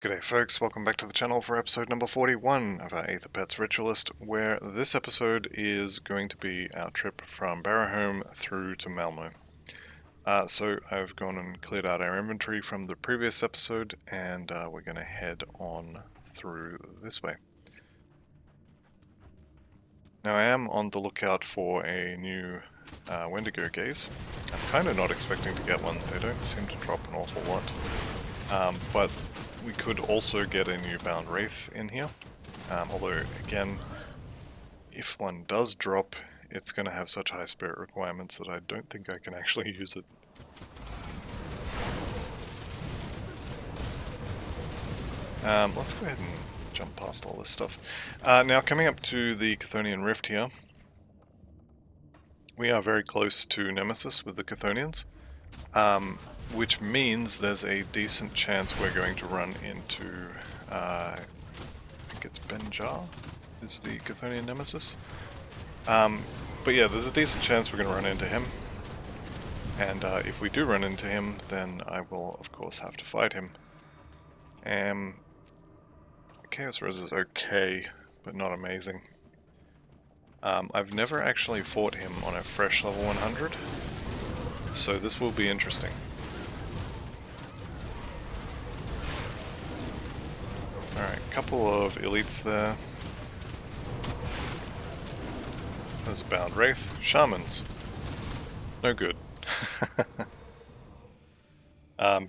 G'day folks, welcome back to the channel for episode number 41 of our Aether Pets Ritualist, where this episode is going to be our trip from Barrowholm through to Malmouth. So I've gone and cleared out our inventory from the previous episode, and we're going to head on through this way. Now I am on the lookout for a new Wendigo gaze. I'm kind of not expecting to get one, they don't seem to drop an awful lot, but we could also get a new Bound Wraith in here, although again, if one does drop, it's going to have such high spirit requirements that I don't think I can actually use it. Let's go ahead and jump past all this stuff. Now coming up to the Chthonian Rift here, we are very close to Nemesis with the Chthonians. Which means there's a decent chance we're going to run into, I think it's Benjar is the Chthonian Nemesis. But yeah, there's a decent chance we're going to run into him. And if we do run into him, then I will of course have to fight him. Chaos Res is okay, but not amazing. I've never actually fought him on a fresh level 100, so this will be interesting. Alright, couple of elites there. There's a Bound Wraith. Shamans. No good.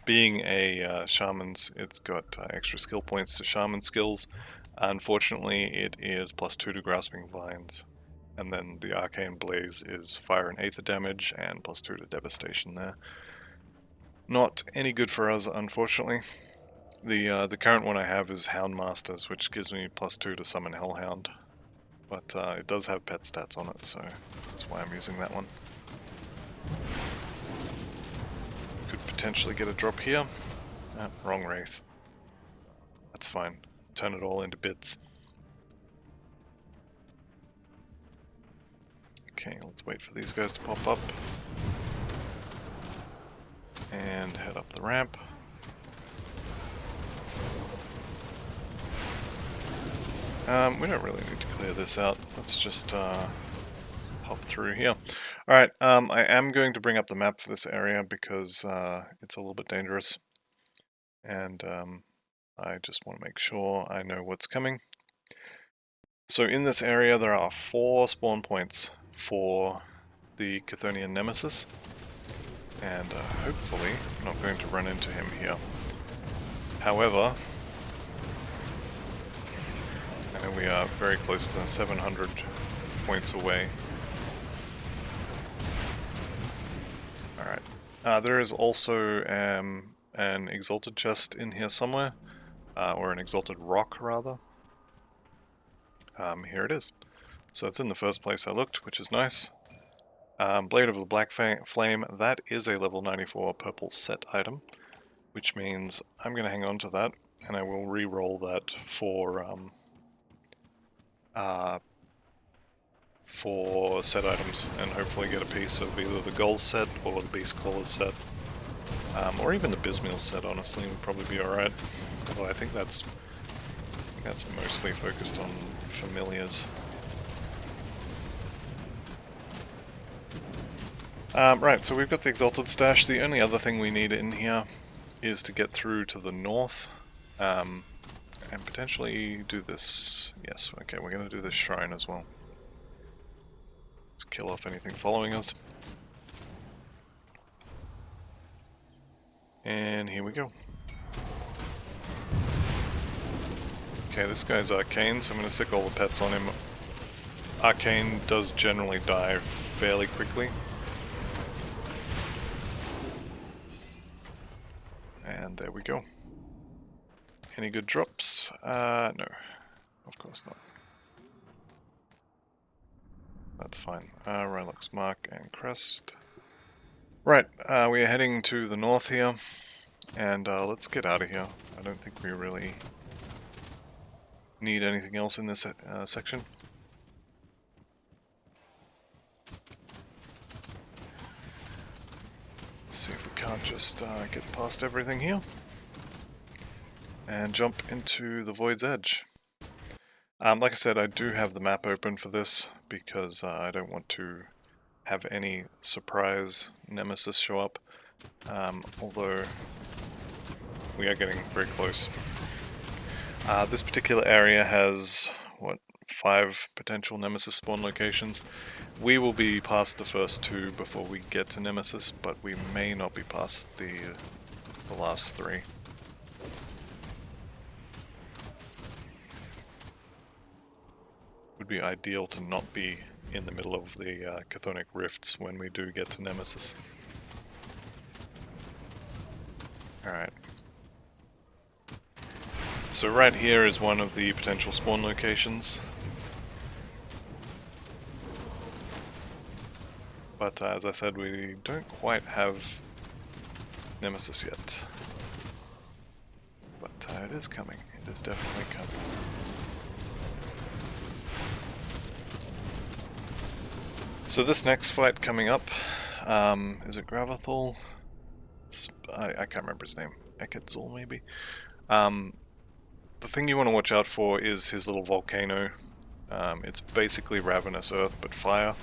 Being a Shamans, it's got extra skill points to Shaman skills. Unfortunately, it is +2 to Grasping Vines. And then the Arcane Blaze is fire and aether damage, and +2 to Devastation there. Not any good for us, unfortunately. The current one I have is Houndmasters, which gives me +2 to summon Hellhound. But it does have pet stats on it, so that's why I'm using that one. Could potentially get a drop here. Wrong Wraith. That's fine. Turn it all into bits. Okay, let's wait for these guys to pop up. And head up the ramp. We don't really need to clear this out. Let's just hop through here. Alright, I am going to bring up the map for this area because it's a little bit dangerous. And I just want to make sure I know what's coming. So in this area there are 4 spawn points for the Chthonian Nemesis. And hopefully I'm not going to run into him here. However, I know we are very close to the 700 points away. Alright. There is also an Exalted chest in here somewhere. Or an Exalted rock, rather. Here it is. So it's in the first place I looked, which is nice. Blade of the Black Flame, that is a level 94 purple set item. Which means I'm going to hang on to that, and I will re-roll that for set items, and hopefully get a piece of either the gold set or the beast crawler set, or even the Bismeal set. Honestly, would probably be alright. Although I think that's mostly focused on familiars. Right, so we've got the Exalted stash. The only other thing we need in here is to get through to the north, and potentially do this. Yes, okay, we're going to do this shrine as well. Just kill off anything following us. And here we go. Okay, this guy's Arcane, so I'm going to sick all the pets on him. Arcane does generally die fairly quickly. And there we go. Any good drops? No. Of course not. That's fine. Rylok's Mark and Crest. Right, we are heading to the north here. And let's get out of here. I don't think we really need anything else in this section. Let's see if we can't just get past everything here. and jump into the Void's Edge. Like I said, I do have the map open for this because I don't want to have any surprise Nemesis show up, although we are getting very close. This particular area has, what, 5 potential Nemesis spawn locations. We will be past the first 2 before we get to Nemesis, but we may not be past the last 3. Would be ideal to not be in the middle of the Chthonic Rifts when we do get to Nemesis. Alright. So right here is one of the potential spawn locations. But as I said, we don't quite have Nemesis yet. But it is coming. It is definitely coming. So this next fight coming up, is it Gravathol? I can't remember his name. Eketzul maybe? The thing you want to watch out for is his little volcano. It's basically Ravenous Earth but fire.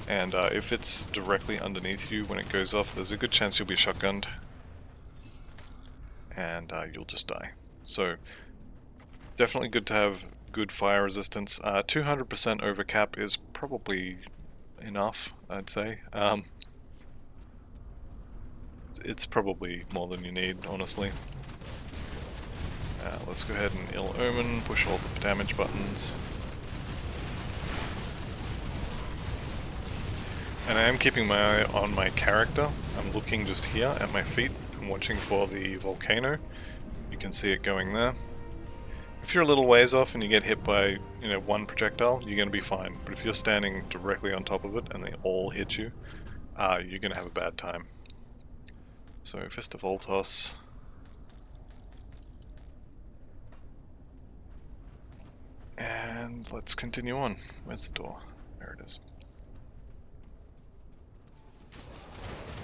And if it's directly underneath you when it goes off, there's a good chance you'll be shotgunned. And you'll just die. So, definitely good to have good fire resistance. 200% over cap is probably enough, I'd say. It's probably more than you need, honestly. Let's go ahead and Ill Omen, push all the damage buttons. And I am keeping my eye on my character. I'm looking just here at my feet. I'm watching for the volcano. You can see it going there. If you're a little ways off and you get hit by, one projectile, you're going to be fine. But if you're standing directly on top of it and they all hit you, you're going to have a bad time. So, Fist of Voltos. And let's continue on. Where's the door? There it is.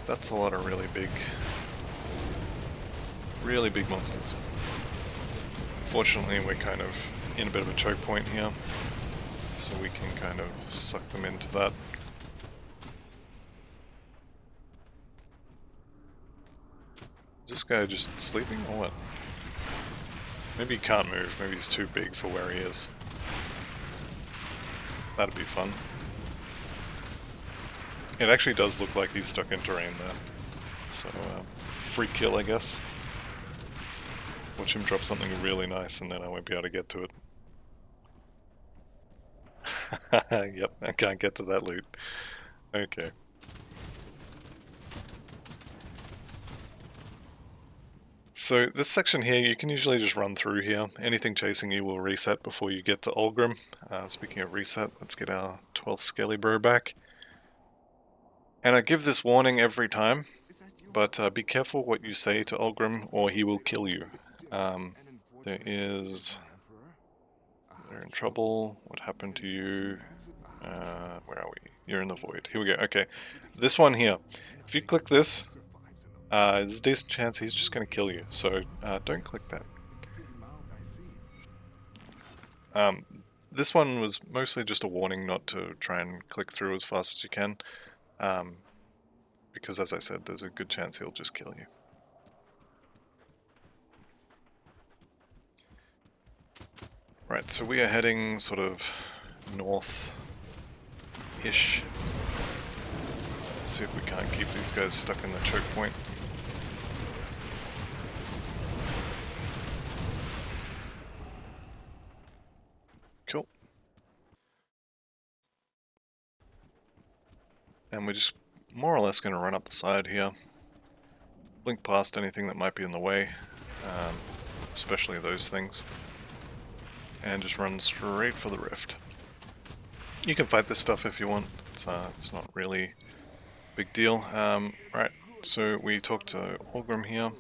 That's a lot of really big monsters. Fortunately, we're kind of in a bit of a choke point here, so we can kind of suck them into that. Is this guy just sleeping or what? Maybe he can't move, maybe he's too big for where he is. That'd be fun. It actually does look like he's stuck in terrain there. So, free kill, I guess. Watch him drop something really nice and then I won't be able to get to it. Yep, I can't get to that loot. Okay. So this section here, you can usually just run through here. Anything chasing you will reset before you get to Ulgrim. Speaking of reset, let's get our 12th Skelly Bro back. And I give this warning every time, but be careful what you say to Ulgrim or he will kill you. They're in trouble. What happened to you? Where are we? You're in the void. Here we go. Okay. This one here. If you click this, there's a decent chance he's just going to kill you. So don't click that. This one was mostly just a warning not to try and click through as fast as you can. Because as I said, there's a good chance he'll just kill you. Right, so we are heading sort of north-ish. Let's see if we can't keep these guys stuck in the choke point. Cool. And we're just more or less going to run up the side here. Blink past anything that might be in the way, especially those things. And just run straight for the rift. You can fight this stuff if you want. It's not really a big deal. Right, so we talked to Ulgrim here.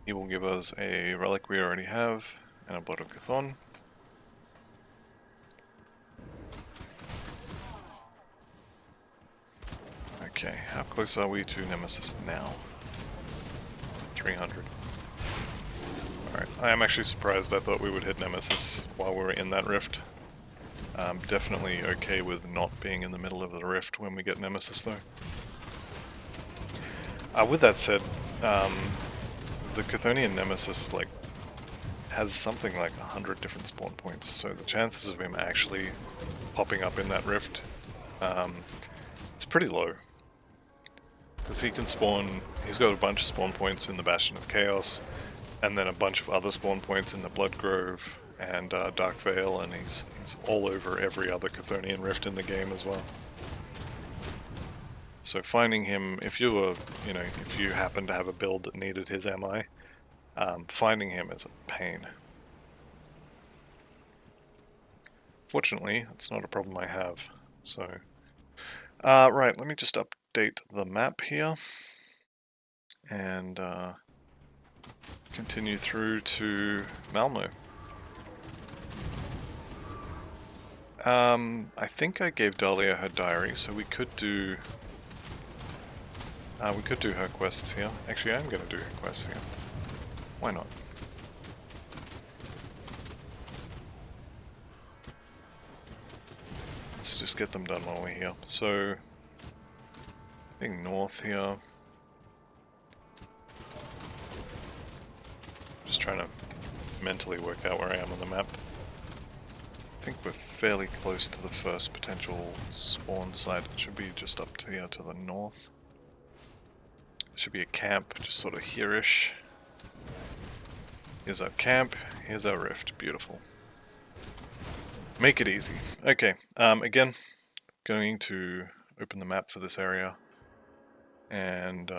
He will give us a relic we already have, and a Blood of Chthon. Okay, how close are we to Nemesis now? 300. Alright, I am actually surprised. I thought we would hit Nemesis while we were in that rift. Definitely okay with not being in the middle of the rift when we get Nemesis though. With that said, the Chthonian Nemesis has something like 100 different spawn points, so the chances of him actually popping up in that rift, it's pretty low. Because he can spawn, he's got a bunch of spawn points in the Bastion of Chaos, and then a bunch of other spawn points in the Blood Grove and Dark Vale, and he's all over every other Chthonian rift in the game as well. So finding him, if you were, if you happen to have a build that needed his MI, finding him is a pain. Fortunately, it's not a problem I have. So, right, let me just update the map here and continue through to Malmouth. I think I gave Dahlia her diary, so we could do her quests here. Actually, I am going to do her quests here. Why not? Let's just get them done while we're here. So, being north here. Just trying to mentally work out where I am on the map. I think we're fairly close to the first potential spawn site. It should be just up to here to the north. There should be a camp just sort of here-ish. Here's our camp, here's our rift. Beautiful. Make it easy. Okay, again, going to open the map for this area. And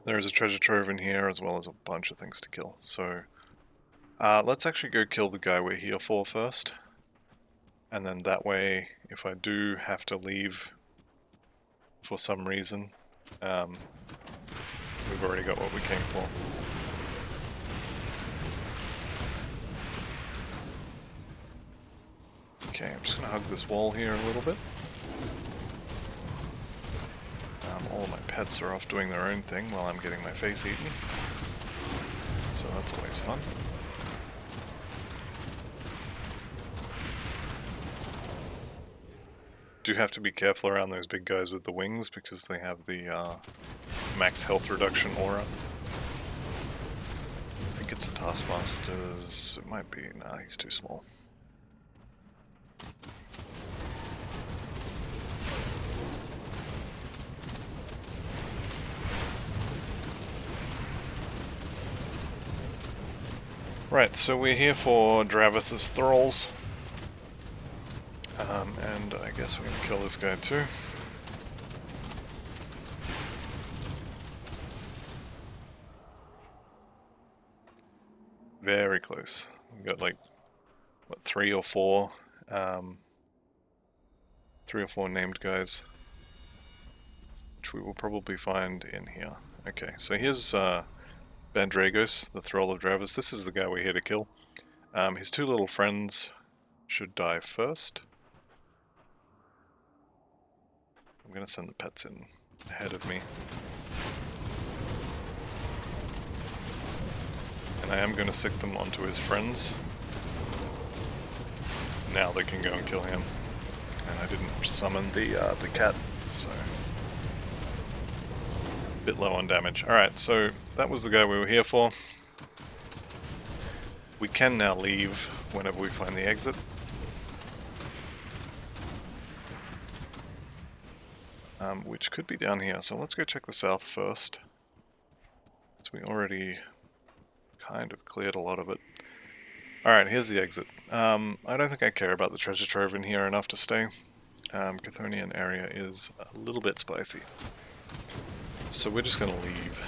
there is a treasure trove in here as well as a bunch of things to kill. So let's actually go kill the guy we're here for first. And then that way, if I do have to leave for some reason, we've already got what we came for. Okay, I'm just going to hug this wall here a little bit. All of my pets are off doing their own thing while I'm getting my face eaten. So that's always fun. Do have to be careful around those big guys with the wings because they have the max health reduction aura. I think it's the Taskmasters. It might be. Nah, he's too small. Right, so we're here for Dravis's thralls. And I guess we're going to kill this guy too. Very close. We've got like, what, 3 or 4 named guys, which we will probably find in here. Okay, so here's Bandragos, the Thrall of Dravis. This is the guy we're here to kill. His 2 little friends should die first. I'm going to send the pets in ahead of me. And I am going to sick them onto his friends. Now they can go and kill him. And I didn't summon the cat, so... bit low on damage. Alright, so that was the guy we were here for. We can now leave whenever we find the exit. Which could be down here, so let's go check the south first. So we already kind of cleared a lot of it. Alright, here's the exit. I don't think I care about the treasure trove in here enough to stay. Chthonian area is a little bit spicy. So we're just going to leave.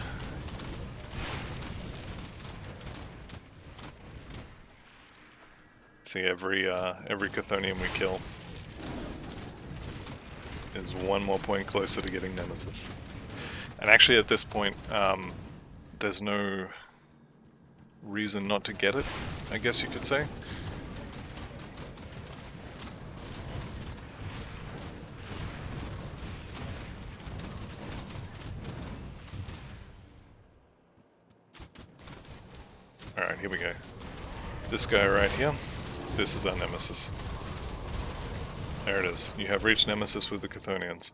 See, every Chthonian we kill is 1 more point closer to getting Nemesis. And actually at this point, there's no reason not to get it, I guess you could say. Alright, here we go. This guy right here, this is our Nemesis. There it is. You have reached Nemesis with the Chthonians.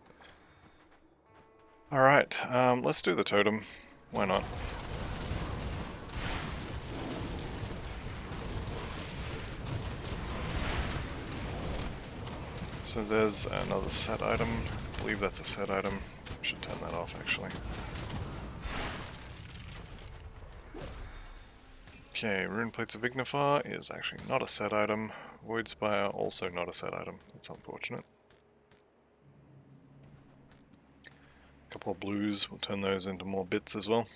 Alright, let's do the totem. Why not? So there's another set item. I believe that's a set item. I should turn that off actually. Okay, Rune Plates of Ignifar is actually not a set item. Void Spire, also not a set item. That's unfortunate. A couple of blues, we'll turn those into more bits as well.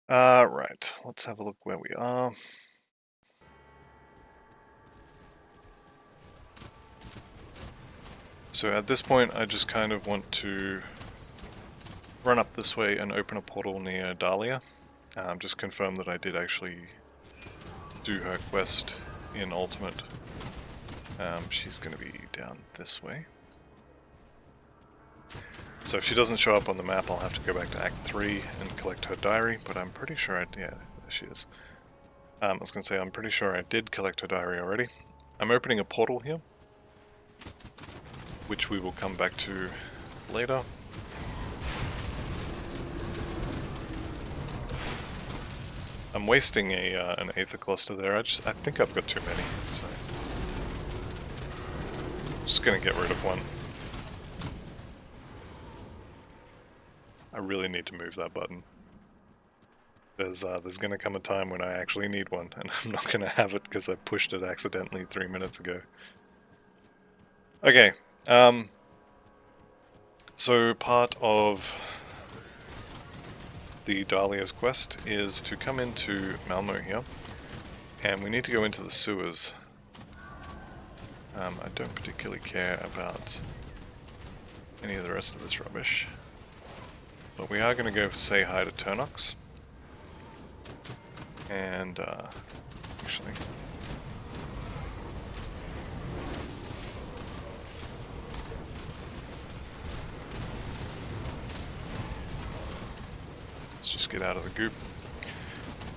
Right, let's have a look where we are. So at this point, I just kind of want to run up this way and open a portal near Dahlia. Just confirm that I did actually do her quest in Ultimate. She's going to be down this way. So if she doesn't show up on the map, I'll have to go back to Act 3 and collect her diary, but I'm pretty sure yeah, there she is. I was going to say, I'm pretty sure I did collect her diary already. I'm opening a portal here, which we will come back to later. I'm wasting an Aether cluster there. I think I've got too many, so I'm just gonna get rid of one. I really need to move that button. There's gonna come a time when I actually need one, and I'm not gonna have it because I pushed it accidentally 3 minutes ago. Okay, so part of the Dahlia's quest is to come into Malmouth here, and we need to go into the sewers. I don't particularly care about any of the rest of this rubbish, but we are going to go say hi to Turnox. And actually, let's just get out of the goop.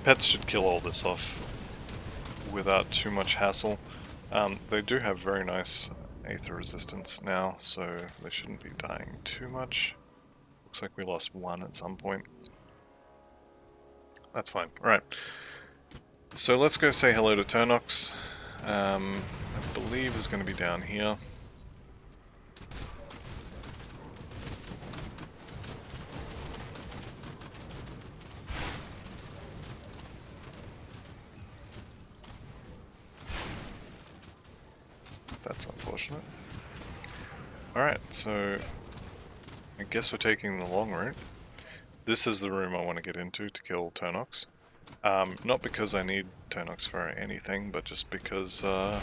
Pets should kill all this off without too much hassle. They do have very nice Aether resistance now, so they shouldn't be dying too much. Looks like we lost one at some point. That's fine. Alright. So let's go say hello to Turnox. I believe is going to be down here. That's unfortunate. Alright, so I guess we're taking the long route. This is the room I want to get into to kill Turnox. Not because I need Turnox for anything, but just because I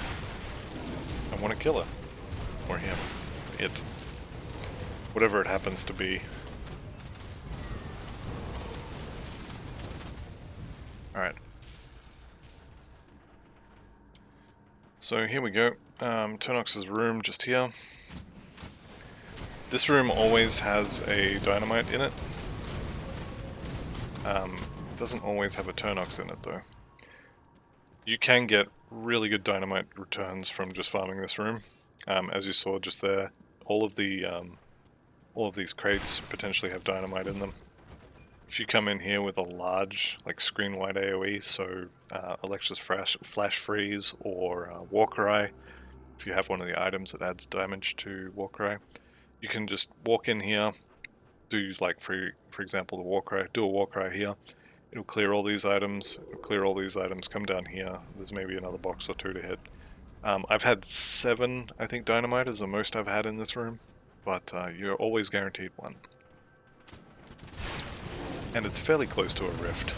want to kill her. Or him. It. Whatever it happens to be. Alright. So here we go. Turnox's room just here. This room always has a dynamite in it. Doesn't always have a Turnox in it though. You can get really good dynamite returns from just farming this room. As you saw just there, all of these crates potentially have dynamite in them. If you come in here with a large, like screen-wide AoE, so Electra's Flash Freeze or Warcry, if you have one of the items that adds damage to Warcry, you can just walk in here, do like for example the Warcry, do a Warcry here, it'll clear all these items, come down here, there's maybe another box or two to hit. I've had 7, I think, dynamite is the most I've had in this room, but you're always guaranteed one. And it's fairly close to a rift.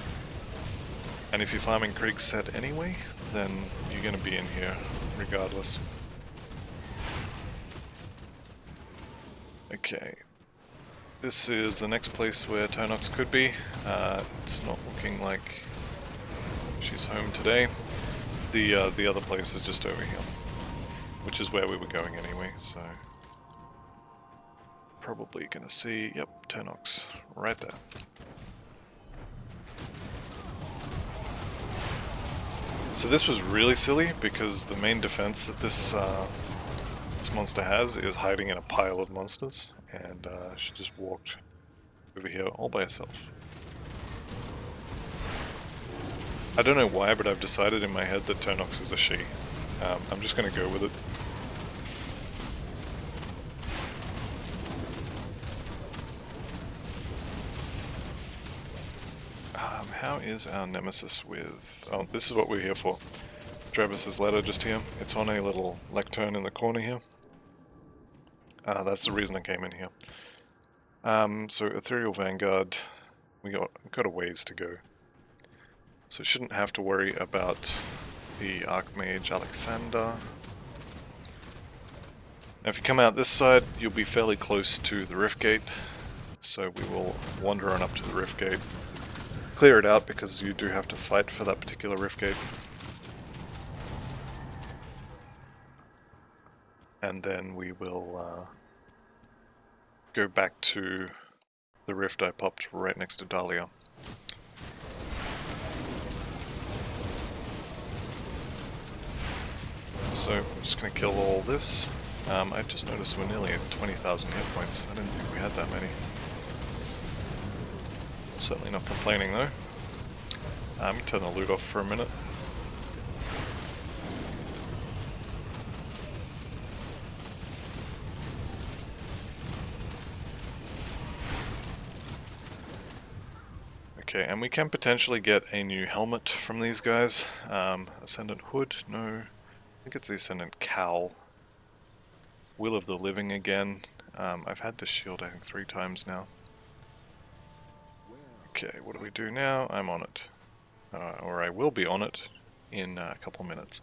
And if you're farming Krieg's set anyway, then you're going to be in here regardless. Okay. This is the next place where Turnox could be. It's not looking like she's home today. The other place is just over here, which is where we were going anyway, so... Probably gonna see, yep, Turnox, right there. So this was really silly because the main defense that this monster has is hiding in a pile of monsters, and she just walked over here all by herself. I don't know why, but I've decided in my head that Turnox is a she. I'm just going to go with it. How is our Nemesis with... Oh, this is what we're here for. Travis's ladder just here. It's on a little lectern in the corner here. That's the reason I came in here. So Ethereal Vanguard, we got a ways to go. So shouldn't have to worry about the Archmage Alexander. Now if you come out this side, you'll be fairly close to the Rift Gate. So we will wander on up to the Rift Gate. Clear it out because you do have to fight for that particular Rift Gate. And then we will go back to the rift I popped right next to Dahlia. So I'm just going to kill all this. I just noticed we're nearly at 20,000 hit points. I didn't think we had that many. Certainly not complaining though. I'm going to turn the loot off for a minute. Okay, and we can potentially get a new helmet from these guys. Ascendant Hood, no. I think it's the Ascendant Cowl. Will of the Living again. I've had this shield I think 3 times now. Okay, what do we do now? I'm on it. Or I will be on it in a couple minutes.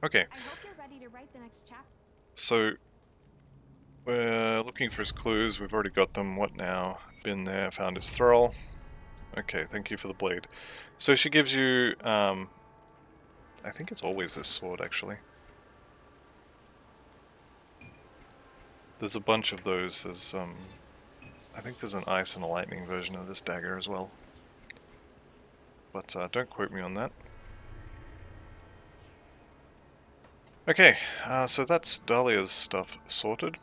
Okay. I hope you're ready to write the next chapter. So we're looking for his clues. We've already got them. What now? Been there, found his thrall. Okay, thank you for the blade. So she gives you, I think it's always this sword actually. There's a bunch of those. There's, I think there's an ice and a lightning version of this dagger as well. But don't quote me on that. Okay, so that's Dahlia's stuff sorted.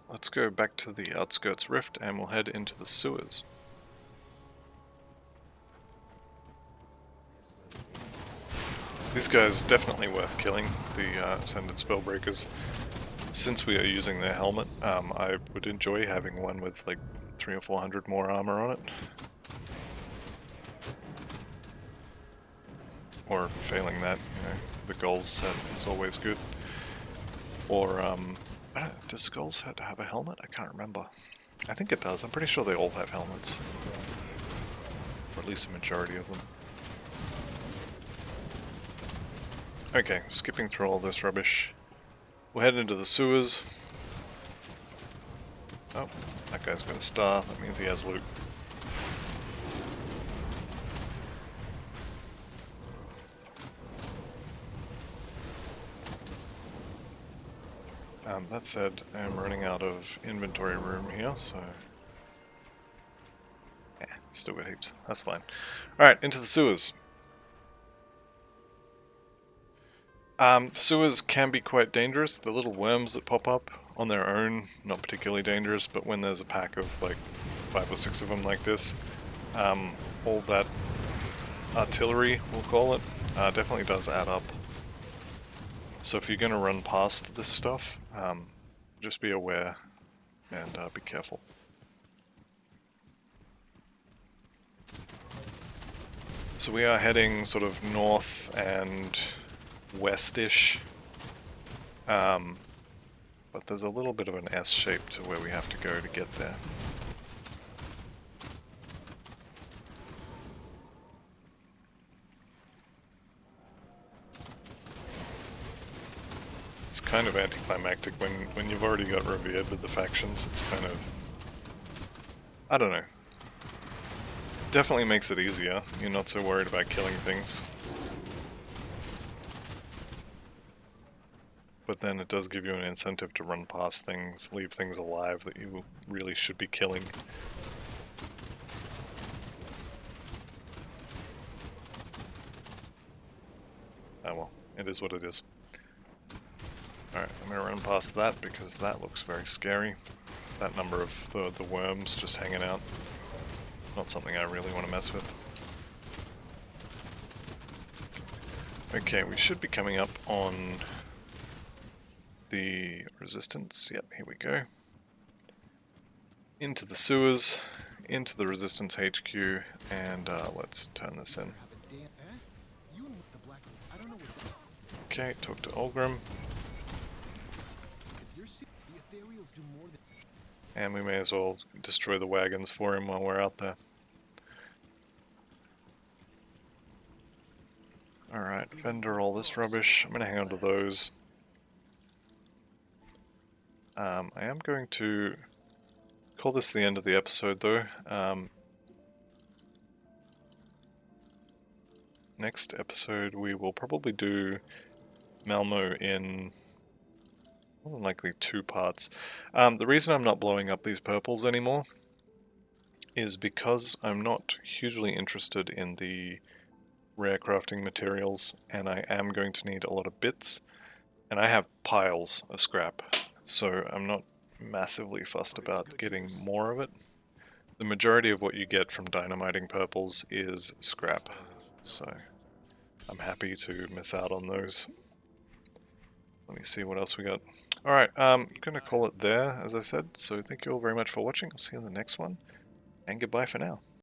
Let's go back to the Outskirts Rift and we'll head into the sewers. These guys definitely worth killing, the Ascended Spellbreakers. Since we are using their helmet, I would enjoy having one with like 300 or 400 more armor on it. Or failing that, you know, the Gull's set is always good. Or, does Gull's set have a helmet? I can't remember. I think it does. I'm pretty sure they all have helmets. Or at least the majority of them. Okay, skipping through all this rubbish. We'll head into the sewers. Oh, that guy's got a star. That means he has loot. That said, I'm running out of inventory room here, so... yeah, still got heaps. That's fine. Alright, into the sewers. Sewers can be quite dangerous. The little worms that pop up on their own, not particularly dangerous, but when there's a pack of like 5 or 6 of them like this, all that artillery, we'll call it, definitely does add up. So if you're going to run past this stuff, just be aware and be careful. So we are heading sort of north and west-ish, but there's a little bit of an S shape to where we have to go to get there. It's kind of anticlimactic when you've already got revered with the factions. It's kind of... I don't know. Definitely makes it easier. You're not so worried about killing things. But then it does give you an incentive to run past things, leave things alive that you really should be killing. Oh well, it is what it is. Alright, I'm gonna run past that because that looks very scary. That number of the worms just hanging out. Not something I really want to mess with. Okay, we should be coming up on the resistance. Yep, here we go. Into the sewers, into the resistance HQ, and let's turn this in. Okay, talk to Olgrim. And we may as well destroy the wagons for him while we're out there. Alright, vendor all this rubbish. I'm going to hang on to those. I am going to call this the end of the episode though. Next episode we will probably do Malmouth in more than likely 2 parts. The reason I'm not blowing up these purples anymore is because I'm not hugely interested in the rare crafting materials, and I am going to need a lot of bits, and I have piles of scrap, so I'm not massively fussed about getting more of it. The majority of what you get from dynamiting purples is scrap, so I'm happy to miss out on those. Let me see what else we got. Alright, I'm going to call it there, as I said, so thank you all very much for watching. I'll see you in the next one, and goodbye for now.